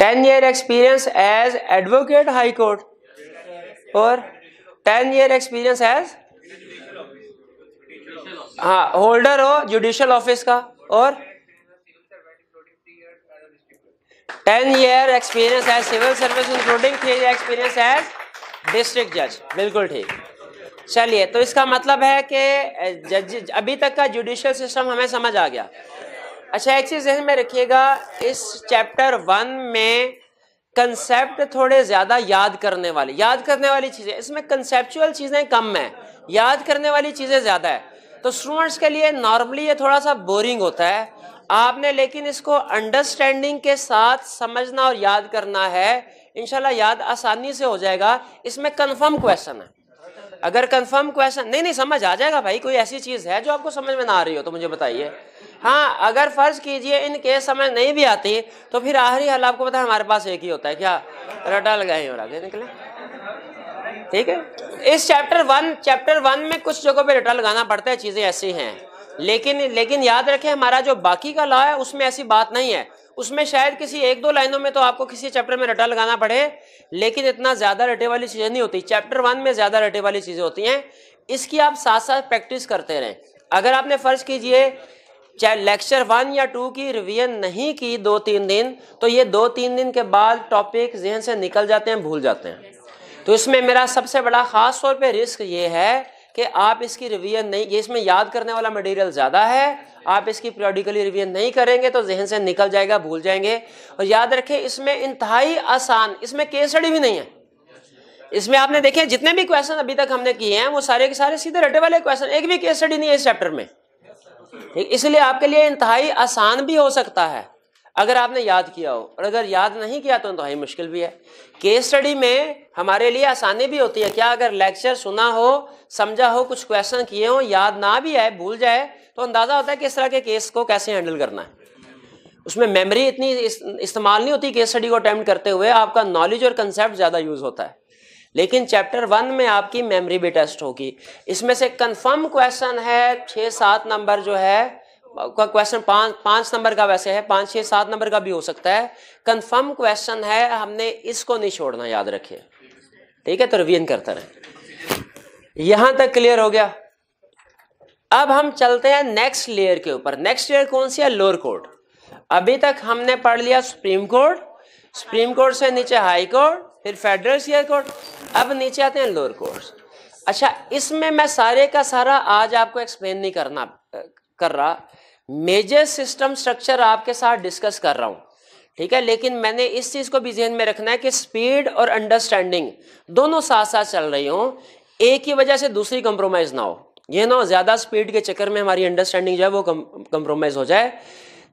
10 year experience as advocate high court और 10 ईयर एक्सपीरियंस एज हाँ होल्डर हो जुडिशियल ऑफिस का और 10 year experience as civil service including 3 year experience as district जज। बिल्कुल ठीक। चलिए तो इसका मतलब है कि जज अभी तक का जुडिशियल सिस्टम हमें समझ आ गया। अच्छा, एक चीज ध्यान में रखिएगा, इस चैप्टर 1 में कंसेप्ट थोड़े ज्यादा याद करने वाली चीजें, इसमें कंसेप्चुअल चीजें कम है, याद करने वाली चीजें ज्यादा है। तो स्टूडेंट्स के लिए नॉर्मली ये थोड़ा सा बोरिंग होता है आपने, लेकिन इसको अंडरस्टैंडिंग के साथ समझना और याद करना है, इंशाल्लाह याद आसानी से हो जाएगा। इसमें कंफर्म क्वेश्चन है, अगर कंफर्म क्वेश्चन नहीं समझ आ जाएगा भाई, कोई ऐसी चीज है जो आपको समझ में ना आ रही हो तो मुझे बताइए। हाँ, अगर फर्ज कीजिए इन केस समझ नहीं भी आती तो फिर आखिरी हाल आपको पता है हमारे पास एक ही होता है, क्या, रटा लगाए और आगे निकले। ठीक है, इस चैप्टर 1 में कुछ जगहों पे रटा लगाना पड़ता है, चीजें ऐसी हैं, लेकिन याद रखें हमारा जो बाकी का लॉ है उसमें ऐसी बात नहीं है। उसमें शायद किसी 1-2 लाइनों में तो आपको किसी चैप्टर में रटा लगाना पड़े, लेकिन इतना ज्यादा रटे वाली चीजें नहीं होती। चैप्टर 1 में ज्यादा रटे वाली चीजें होती हैं, इसकी आप साथ साथ प्रैक्टिस करते रहें। अगर आपने फर्ज कीजिए चाहे लेक्चर 1 या 2 की रिवीजन नहीं की 2-3 दिन, तो ये 2-3 दिन के बाद टॉपिक जहन से निकल जाते हैं, भूल जाते हैं। तो इसमें मेरा सबसे बड़ा खास तौर पे रिस्क ये है कि आप इसकी रिवीजन नहीं, ये इसमें याद करने वाला मटेरियल ज्यादा है, आप इसकी पीरियडिकली रिवीजन नहीं करेंगे तो जहन से निकल जाएगा, भूल जाएंगे। और याद रखें इसमें इंतहाई आसान, इसमें केस स्टडी भी नहीं है। इसमें आपने देखे जितने भी क्वेश्चन अभी तक हमने किए हैं वो सारे के सारे सीधे रटे वाले क्वेश्चन, एक भी केस स्टडी नहीं है इस चैप्टर में। इसलिए आपके लिए इंतहाई आसान भी हो सकता है अगर आपने याद किया हो, और अगर याद नहीं किया तो इंतहाई मुश्किल भी है। केस स्टडी में हमारे लिए आसानी भी होती है, क्या अगर लेक्चर सुना हो, समझा हो, कुछ क्वेश्चन किए हो, याद ना भी आए, भूल जाए, तो अंदाजा होता है कि इस तरह के केस को कैसे हैंडल करना है। उसमें मेमोरी इतनी इस्तेमाल नहीं होती केस स्टडी को अटेम्प्ट करते हुए, आपका नॉलेज और कंसेप्ट ज्यादा यूज होता है। लेकिन चैप्टर 1 में आपकी मेमोरी भी टेस्ट होगी। इसमें से कंफर्म क्वेश्चन है 6-7 नंबर जो है, क्वेश्चन 5 नंबर का वैसे है, 5-6-7 नंबर का भी हो सकता है, कंफर्म क्वेश्चन है, हमने इसको नहीं छोड़ना, याद रखिए। ठीक है, तो रिवीजन करते रहे। यहां तक क्लियर हो गया। अब हम चलते हैं नेक्स्ट लेयर के ऊपर। नेक्स्ट लेयर कौन सी है? Lower court. अभी तक हमने पढ़ लिया सुप्रीम कोर्ट, सुप्रीम कोर्ट से नीचे हाई कोर्ट, फिर फेडरल शेयर कोर्ट, अब नीचे आते हैं लोअर कोर्ट। अच्छा, इसमें मैं सारे का सारा आज आपको एक्सप्लेन नहीं कर रहा, मेजर सिस्टम स्ट्रक्चर आपके साथ डिस्कस कर रहा हूं, ठीक है। लेकिन मैंने इस चीज को भी ध्यान में रखना है कि स्पीड और अंडरस्टैंडिंग दोनों साथ साथ चल रही हो, एक ही वजह से दूसरी कंप्रोमाइज ना हो। ये ना ज्यादा स्पीड के चक्कर में हमारी अंडरस्टैंडिंग जो है वो कंप्रोमाइज हो जाए।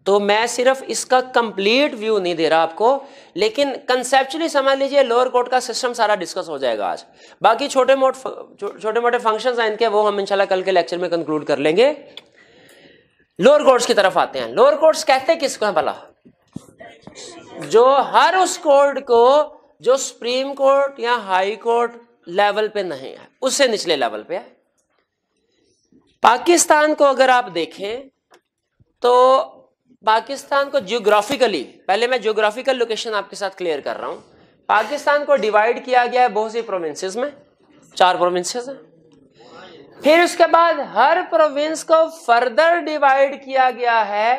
तो मैं सिर्फ इसका कंप्लीट व्यू नहीं दे रहा आपको, लेकिन कंसेप्चुअली समझ लीजिए लोअर कोर्ट का सिस्टम सारा डिस्कस हो जाएगा आज। बाकी छोटे मोटे फंक्शंस हैं इनके, वो हम इंशाल्लाह कल के लेक्चर में कंक्लूड कर लेंगे। लोअर कोर्ट्स की तरफ आते हैं। लोअर कोर्ट्स कहते हैं किसको है भला? जो हर उस कोर्ट को जो सुप्रीम कोर्ट या हाई कोर्ट लेवल पे नहीं है, उससे निचले लेवल पे है। पाकिस्तान को अगर आप देखें तो पाकिस्तान को जियोग्राफिकली, पहले मैं जियोग्राफिकल लोकेशन आपके साथ क्लियर कर रहा हूं। पाकिस्तान को डिवाइड किया गया है बहुत सी प्रोविंसेस में, 4 प्रोविंसेस हैं। फिर उसके बाद हर प्रोविंस को फर्दर डिवाइड किया गया है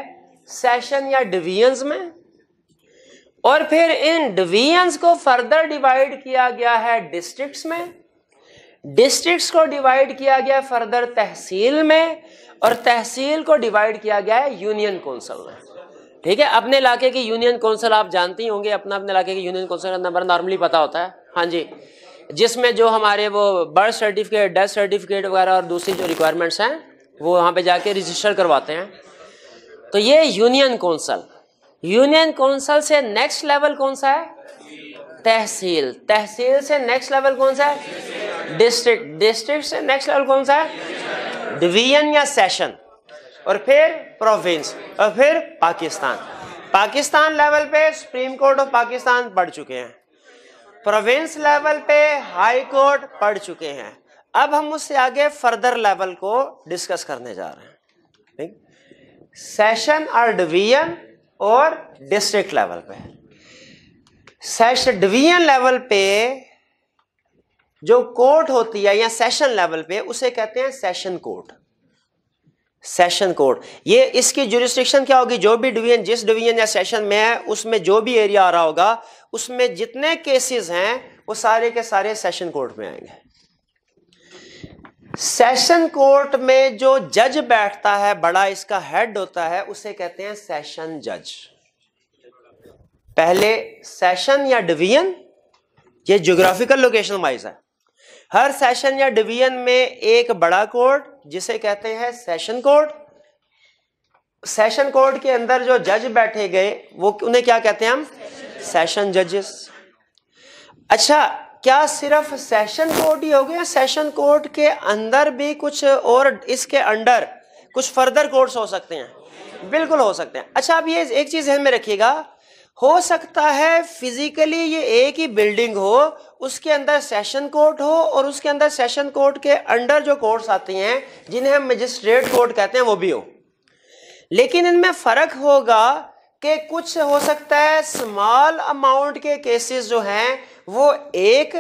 सेशन या डिवीजन्स में, और फिर इन डिवीजन्स को फर्दर डिवाइड किया गया है डिस्ट्रिक्ट्स में, डिस्ट्रिक्ट्स को डिवाइड किया गया फर्दर तहसील में, और तहसील को डिवाइड किया गया है यूनियन काउंसिल में। ठीक है, अपने इलाके की यूनियन काउंसिल आप जानती होंगे, अपने इलाके की यूनियन काउंसिल का नंबर नॉर्मली पता होता है, हाँ जी, जिसमें जो हमारे वो बर्थ सर्टिफिकेट, डेथ सर्टिफिकेट वगैरह और दूसरी जो रिक्वायरमेंट्स हैं वो वहां पे जाके रजिस्टर करवाते हैं। तो ये यूनियन काउंसिल। यूनियन काउंसिल से नेक्स्ट लेवल कौन सा है? तहसील। तहसील से नेक्स्ट लेवल कौन सा है? डिस्ट्रिक्ट। डिस्ट्रिक्ट से नेक्स्ट लेवल कौन सा है? डिवीजन या सेशन, और फिर प्रोविंस, और फिर पाकिस्तान। पाकिस्तान लेवल पे सुप्रीम कोर्ट ऑफ पाकिस्तान पढ़ चुके हैं, प्रोविंस लेवल पे हाई कोर्ट पढ़ चुके हैं। अब हम उससे आगे फर्दर लेवल को डिस्कस करने जा रहे हैं। ठीक, सेशन और डिवीजन और डिस्ट्रिक्ट लेवल पे। सेशन डिवीजन लेवल पे जो कोर्ट होती है या सेशन लेवल पे, उसे कहते हैं सेशन कोर्ट। सेशन कोर्ट, ये इसकी जुरिस्डिक्शन क्या होगी? जो भी डिवीजन, जिस डिवीजन या सेशन में है, उसमें जो भी एरिया आ रहा होगा, उसमें जितने केसेस हैं वो सारे के सारे सेशन कोर्ट में आएंगे। सेशन कोर्ट में जो जज बैठता है, बड़ा इसका हेड होता है, उसे कहते हैं सेशन जज। पहले सेशन या डिवीजन, ये ज्योग्राफिकल लोकेशन वाइज है। हर सेशन या डिवीजन में एक बड़ा कोर्ट जिसे कहते हैं सेशन कोर्ट। सेशन कोर्ट के अंदर जो जज बैठे गए वो उन्हें क्या कहते हैं हम? सेशन जजेस। अच्छा, क्या सिर्फ सेशन कोर्ट ही हो गया? सेशन कोर्ट के अंदर भी कुछ और इसके अंडर कुछ फर्दर कोर्ट्स हो सकते हैं? बिल्कुल हो सकते हैं। अच्छा, अब ये एक चीज ध्यान में रखिएगा, हो सकता है फिजिकली ये एक ही बिल्डिंग हो, उसके अंदर सेशन कोर्ट हो और उसके अंदर सेशन कोर्ट के अंडर जो कोर्ट्स आती हैं जिन्हें हम मजिस्ट्रेट कोर्ट कहते हैं वो भी हो। लेकिन इनमें फर्क होगा कि कुछ हो सकता है स्मॉल अमाउंट के केसेस जो हैं वो एक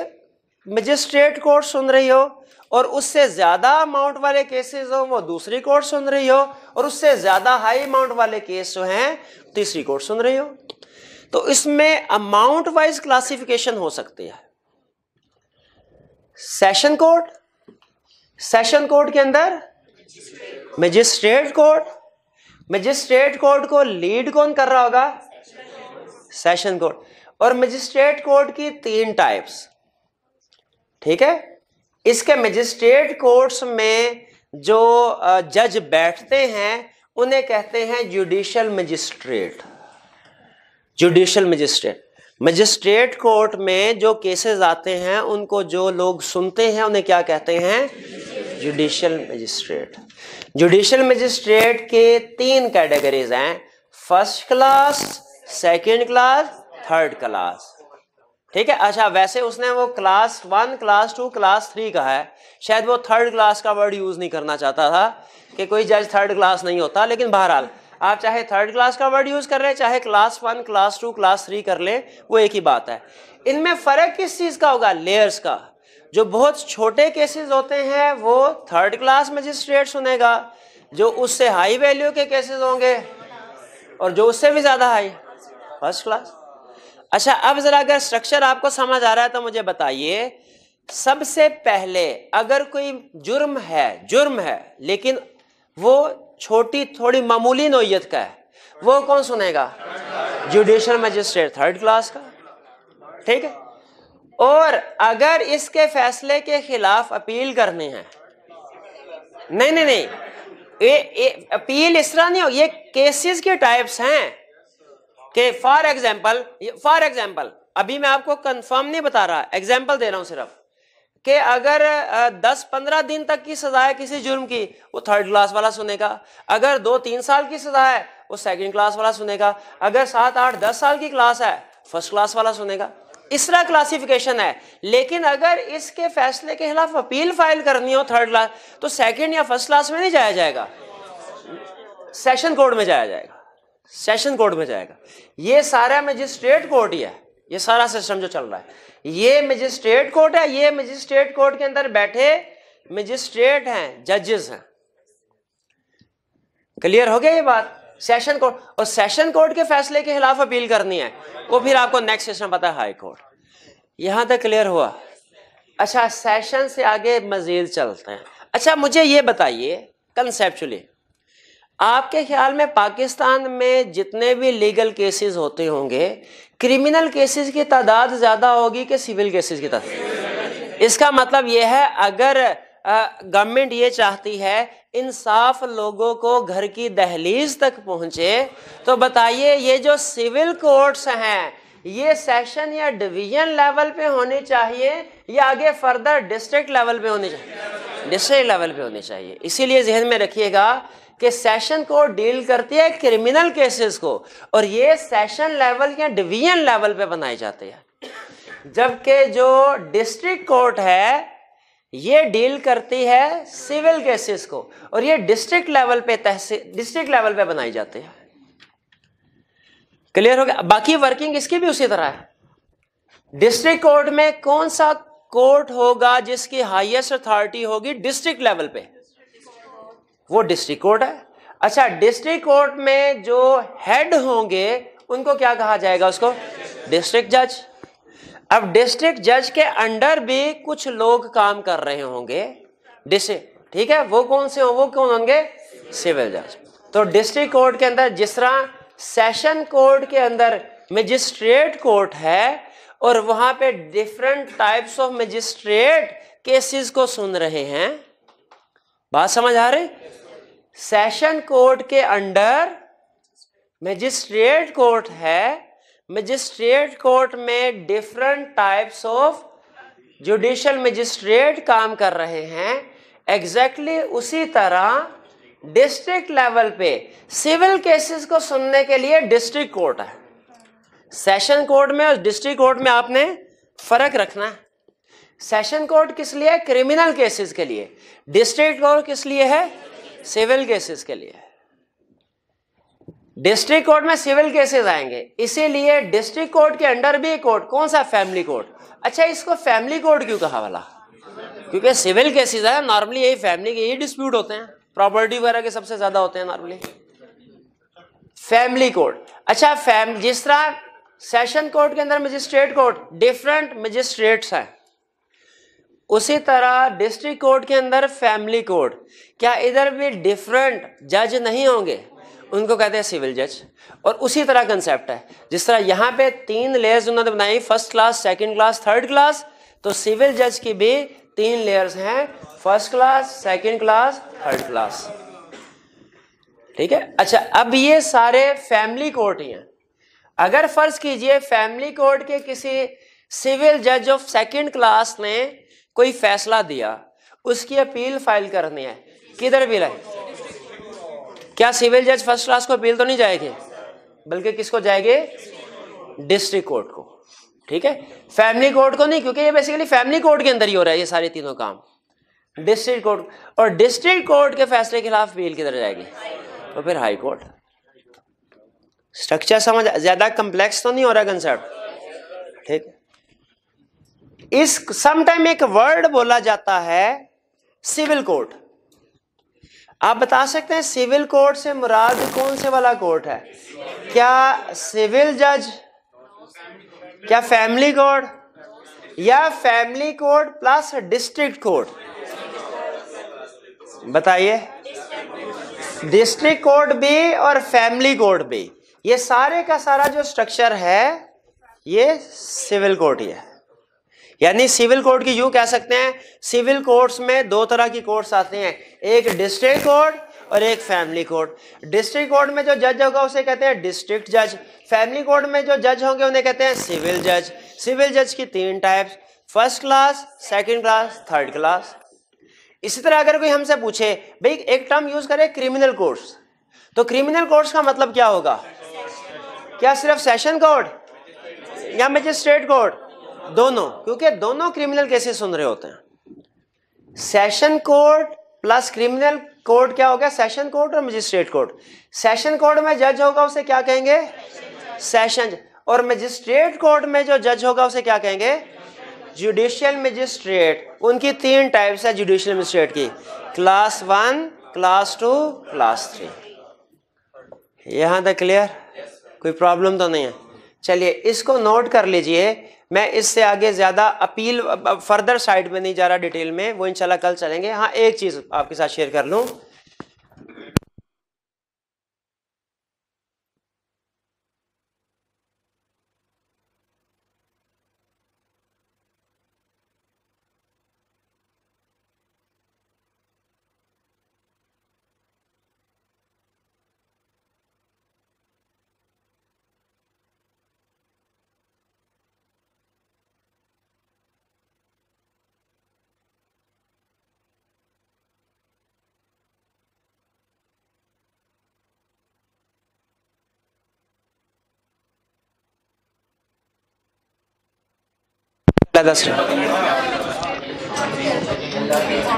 मजिस्ट्रेट कोर्ट सुन रही हो, और उससे ज्यादा अमाउंट वाले केसेस हो वो दूसरी कोर्ट सुन रही हो, और उससे ज्यादा हाई अमाउंट वाले केस जो हैं तीसरी कोर्ट सुन रही हो। तो इसमें अमाउंट वाइज क्लासिफिकेशन हो सकती है। सेशन कोर्ट, सेशन कोर्ट के अंदर मजिस्ट्रेट कोर्ट, मजिस्ट्रेट कोर्ट को लीड कौन कर रहा होगा? Session court. और मजिस्ट्रेट कोर्ट की 3 टाइप्स, ठीक है। इसके मजिस्ट्रेट कोर्ट्स में जो जज बैठते हैं उन्हें कहते हैं judicial magistrate. Judicial magistrate, magistrate court में जो केसेस आते हैं उनको जो लोग सुनते हैं उन्हें क्या कहते हैं? Judicial magistrate. जुडिशियल मजिस्ट्रेट के 3 कैटेगरीज हैं, first class, second class, third class, ठीक है। अच्छा, वैसे उसने वो क्लास 1, क्लास 2, क्लास 3 कहा है, शायद वो थर्ड क्लास का वर्ड यूज नहीं करना चाहता था कि कोई जज थर्ड क्लास नहीं होता, लेकिन बहरहाल आप चाहे थर्ड क्लास का वर्ड यूज कर ले, चाहे क्लास 1, क्लास 2, क्लास 3 कर ले, वो एक ही बात है। इनमें फर्क किस चीज का होगा? लेयर्स का। जो बहुत छोटे केसेस होते हैं वो थर्ड क्लास मजिस्ट्रेट सुनेगा, जो उससे हाई वैल्यू के केसेस होंगे और जो उससे भी ज्यादा हाई फर्स्ट क्लास। अच्छा, अब जरा अगर स्ट्रक्चर आपको समझ आ रहा है तो मुझे बताइए, सबसे पहले अगर कोई जुर्म है लेकिन वो छोटी थोड़ी मामूली नोयत का है, वो कौन सुनेगा? जुडिशियल मजिस्ट्रेट थर्ड क्लास का, ठीक है। और अगर इसके फैसले के खिलाफ अपील करनी है, नहीं, ये अपील इस तरह नहीं हो, ये केसेस के टाइप्स हैं कि फॉर एग्जाम्पल अभी मैं आपको कंफर्म नहीं बता रहा, एग्जाम्पल दे रहा हूं सिर्फ, कि अगर 10-15 दिन तक की सजा है किसी जुर्म की, वो थर्ड क्लास वाला सुनेगा। अगर 2-3 साल की सजा है वो सेकंड क्लास वाला सुनेगा। अगर 7-8-10 साल की क्लास है फर्स्ट क्लास वाला सुनेगा। इस तरह क्लासिफिकेशन है। लेकिन अगर इसके फैसले के खिलाफ अपील फाइल करनी हो थर्ड क्लास, तो सेकंड या फर्स्ट क्लास में नहीं जाया जाएगा, सेशन कोर्ट में जाया जाएगा, सेशन कोर्ट में जाएगा। ये सारा मजिस्ट्रेट कोर्ट ही है, ये सारा सिस्टम जो चल रहा है ये मजिस्ट्रेट कोर्ट है। ये मजिस्ट्रेट कोर्ट के अंदर बैठे मजिस्ट्रेट हैं, जजेस हैं। क्लियर हो गया ये बात? सेशन कोर्ट, और सेशन कोर्ट के फैसले के खिलाफ अपील करनी है वो फिर आपको नेक्स्ट सिस्टम पता है, हाई कोर्ट। यहां तक क्लियर हुआ? अच्छा, सेशन से आगे मजीद चलते हैं। अच्छा, मुझे ये बताइए कंसेप्चुअली, आपके ख्याल में पाकिस्तान में जितने भी लीगल केसेस होते होंगे, क्रिमिनल केसेस की तादाद ज्यादा होगी कि सिविल केसेस की तादाद? इसका मतलब यह है, अगर गवर्नमेंट ये चाहती है इंसाफ लोगों को घर की दहलीज तक पहुंचे, तो बताइए ये जो सिविल कोर्ट्स हैं ये सेशन या डिवीजन लेवल पे होने चाहिए या आगे फर्दर डिस्ट्रिक्ट लेवल पे होने चाहिए? डिस्ट्रिक्ट लेवल पे होने चाहिए। इसीलिए जहन में रखिएगा कि सेशन कोर्ट डील करती है क्रिमिनल केसेस को, और ये सेशन लेवल या डिवीजन लेवल पे बनाए जाते हैं, जबकि जो डिस्ट्रिक्ट कोर्ट है ये डील करती है सिविल केसेस को, और ये डिस्ट्रिक्ट लेवल पे बनाई जाती है। क्लियर हो गया? बाकी वर्किंग इसकी भी उसी तरह है। डिस्ट्रिक्ट कोर्ट में कौन सा कोर्ट होगा जिसकी हाईएस्ट अथॉरिटी होगी डिस्ट्रिक्ट लेवल पे? वो डिस्ट्रिक्ट कोर्ट है। अच्छा, डिस्ट्रिक्ट कोर्ट में जो हेड होंगे उनको क्या कहा जाएगा? उसको डिस्ट्रिक्ट जज। अब डिस्ट्रिक्ट जज के अंडर भी कुछ लोग काम कर रहे होंगे डिस्ट्रिक्ट, ठीक है, वो कौन से हो, वो कौन होंगे, सिविल जज। तो डिस्ट्रिक्ट कोर्ट के अंदर जिस तरह सेशन कोर्ट के अंदर मजिस्ट्रेट कोर्ट है और वहां पे different types of magistrate cases को सुन रहे हैं, बात समझ आ रही, सेशन कोर्ट के अंडर मजिस्ट्रेट कोर्ट है, मजिस्ट्रेट कोर्ट में different types of judicial magistrate काम कर रहे हैं, एग्जैक्टली उसी तरह डिस्ट्रिक्ट लेवल पे सिविल केसेस को सुनने के लिए डिस्ट्रिक्ट कोर्ट है। सेशन कोर्ट में और डिस्ट्रिक्ट कोर्ट में आपने फर्क रखना है। सेशन कोर्ट किस लिए है, क्रिमिनल केसेस के लिए, डिस्ट्रिक्ट कोर्ट किस लिए है, सिविल केसेस के लिए। डिस्ट्रिक्ट कोर्ट में सिविल केसेस आएंगे, इसीलिए डिस्ट्रिक्ट कोर्ट के अंडर भी कोर्ट कौन सा, फैमिली कोर्ट। अच्छा, इसको फैमिली कोर्ट क्यों कहा वाला, क्योंकि सिविल केसेस है, नॉर्मली यही फैमिली के यही डिस्प्यूट होते हैं, प्रॉपर्टी वगैरह के सबसे ज्यादा होते हैं नॉर्मली, फैमिली कोर्ट। अच्छा, जिस तरह सेशन कोर्ट के अंदर मजिस्ट्रेट कोर्ट डिफरेंट मजिस्ट्रेट्स हैं, उसी तरह डिस्ट्रिक्ट कोर्ट के अंदर फैमिली कोर्ट, क्या इधर भी डिफरेंट जज नहीं होंगे, उनको कहते हैं सिविल जज। और उसी तरह कंसेप्ट है, जिस तरह यहाँ पे 3 लेयर्स उन्होंने बनाई, first class, second class, third class, तो सिविल जज की भी 3 लेयर्स हैं, first class, second class, third class, ठीक है। अच्छा, अब ये सारे फैमिली कोर्ट ही हैं। अगर फर्ज कीजिए फैमिली कोर्ट के किसी सिविल जज ऑफ सेकंड क्लास ने कोई फैसला दिया, उसकी अपील फाइल करनी है, किधर भी रहे, क्या सिविल जज फर्स्ट क्लास को अपील तो नहीं जाएगी, बल्कि किसको जाएगी, डिस्ट्रिक्ट कोर्ट को, ठीक है, फैमिली कोर्ट को नहीं, क्योंकि ये बेसिकली फैमिली कोर्ट के अंदर ही हो रहा है ये सारे तीनों काम, डिस्ट्रिक्ट कोर्ट। और डिस्ट्रिक्ट कोर्ट के फैसले के खिलाफ अपील किधर जाएगी, तो फिर हाई कोर्ट। स्ट्रक्चर समझ, ज्यादा कम्प्लेक्स तो नहीं हो रहा कंसेप्ट, ठीक। इस समटाइम एक वर्ड बोला जाता है सिविल कोर्ट। आप बता सकते हैं सिविल कोर्ट से मुराद कौन से वाला कोर्ट है, क्या सिविल जज, क्या फैमिली कोर्ट, या family court plus district court, बताइए। डिस्ट्रिक्ट कोर्ट भी और फैमिली कोर्ट भी, ये सारे का सारा जो स्ट्रक्चर है ये सिविल कोर्ट ही है। यानी सिविल कोर्ट की यूं कह सकते हैं, सिविल कोर्ट्स में 2 तरह की कोर्ट्स आते हैं, एक डिस्ट्रिक्ट कोर्ट और एक फैमिली कोर्ट। डिस्ट्रिक्ट कोर्ट में जो जज होगा उसे कहते हैं डिस्ट्रिक्ट जज, फैमिली कोर्ट में जो जज होंगे उन्हें कहते हैं सिविल जज। सिविल जज की 3 types, first class, second class, third class. इसी तरह अगर कोई हमसे पूछे भाई एक टर्म यूज करें क्रिमिनल कोर्ट्स, तो क्रिमिनल कोर्ट्स का मतलब क्या होगा, क्या सिर्फ सेशन कोर्ट या मजिस्ट्रेट कोर्ट, दोनों, क्योंकि दोनों क्रिमिनल केसेस सुन रहे होते हैं। Session court plus criminal court क्या होगा, सेशन कोर्ट और मजिस्ट्रेट कोर्ट। सेशन कोर्ट में जज होगा उसे क्या कहेंगे, सेशन, और मजिस्ट्रेट कोर्ट में जो जज होगा उसे क्या कहेंगे, जुडिशियल मजिस्ट्रेट। उनकी 3 टाइप्स है जुडिशियल मजिस्ट्रेट की, क्लास 1, क्लास 2, क्लास 3। यहां तक क्लियर, कोई प्रॉब्लम तो नहीं है। चलिए इसको नोट कर लीजिए, मैं इससे आगे ज्यादा अपील फर्दर साइड में नहीं जा रहा डिटेल में, वो इंशाल्लाह कल चलेंगे। हाँ, एक चीज आपके साथ शेयर कर लूं,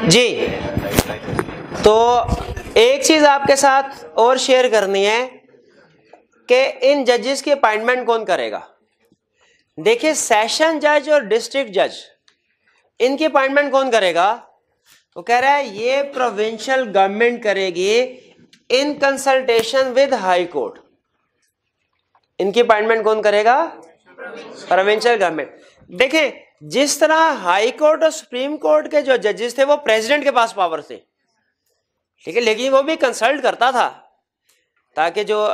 जी। तो एक चीज आपके साथ और शेयर करनी है कि इन जजेस की अपॉइंटमेंट कौन करेगा। देखिए सेशन जज और डिस्ट्रिक्ट जज, इनकी अपॉइंटमेंट कौन करेगा, वो कह रहा है ये प्रोविंशियल गवर्नमेंट करेगी in consultation with high court. इनकी अपॉइंटमेंट कौन करेगा, प्रोविंशियल गवर्नमेंट। देखें जिस तरह हाई कोर्ट और सुप्रीम कोर्ट के जो जजेस थे वो प्रेसिडेंट के पास पावर थे, ठीक है, लेकिन वो भी कंसल्ट करता था ताकि जो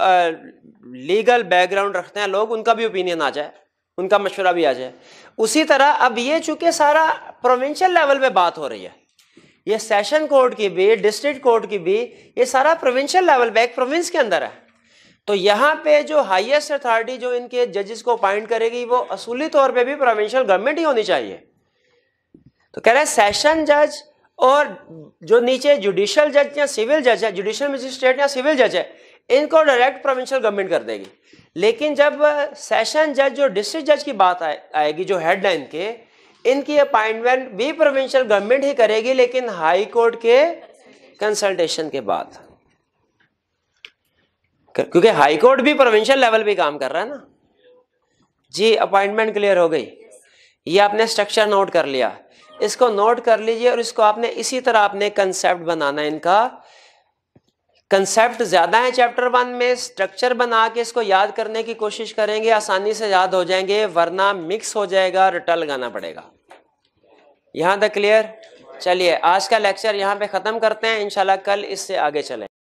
लीगल बैकग्राउंड रखते हैं लोग उनका भी ओपिनियन आ जाए, उनका मशवरा भी आ जाए। उसी तरह अब ये चूंकि सारा प्रोविंशियल लेवल पे बात हो रही है, ये सेशन कोर्ट की भी, डिस्ट्रिक्ट कोर्ट की भी, ये सारा प्रोविंशियल लेवल पे एक प्रोविंस के अंदर है, तो यहाँ पे जो हाईएस्ट अथॉरिटी जो इनके जजेस को अपॉइंट करेगी वो असूली तौर पे भी प्रोविंशियल गवर्नमेंट ही होनी चाहिए। तो कह रहे हैं सेशन जज और जो नीचे जुडिशियल जज या सिविल जज है, जुडिशियल मजिस्ट्रेट या सिविल जज है, इनको डायरेक्ट प्रोविंशियल गवर्नमेंट कर देगी। लेकिन जब सेशन जज जो डिस्ट्रिक्ट जज की बात आएगी, जो हेडलाइन के, इनकी अपॉइंटमेंट भी प्रोविंशियल गवर्नमेंट ही करेगी, लेकिन हाई कोर्ट के कंसल्टेशन के बाद, क्योंकि हाई कोर्ट भी प्रोविंशियल लेवल पे काम कर रहा है ना जी। अपॉइंटमेंट क्लियर हो गई, ये आपने स्ट्रक्चर नोट कर लिया, इसको नोट कर लीजिए और इसको आपने इसी तरह आपने कंसेप्ट बनाना है। इनका कंसेप्ट ज्यादा है चैप्टर 1 में, स्ट्रक्चर बना के इसको याद करने की कोशिश करेंगे, आसानी से याद हो जाएंगे, वरना मिक्स हो जाएगा, रटा लगाना पड़ेगा। यहां तक क्लियर? चलिए आज का लेक्चर यहां पे खत्म करते हैं, इंशाल्लाह कल इससे आगे चलें।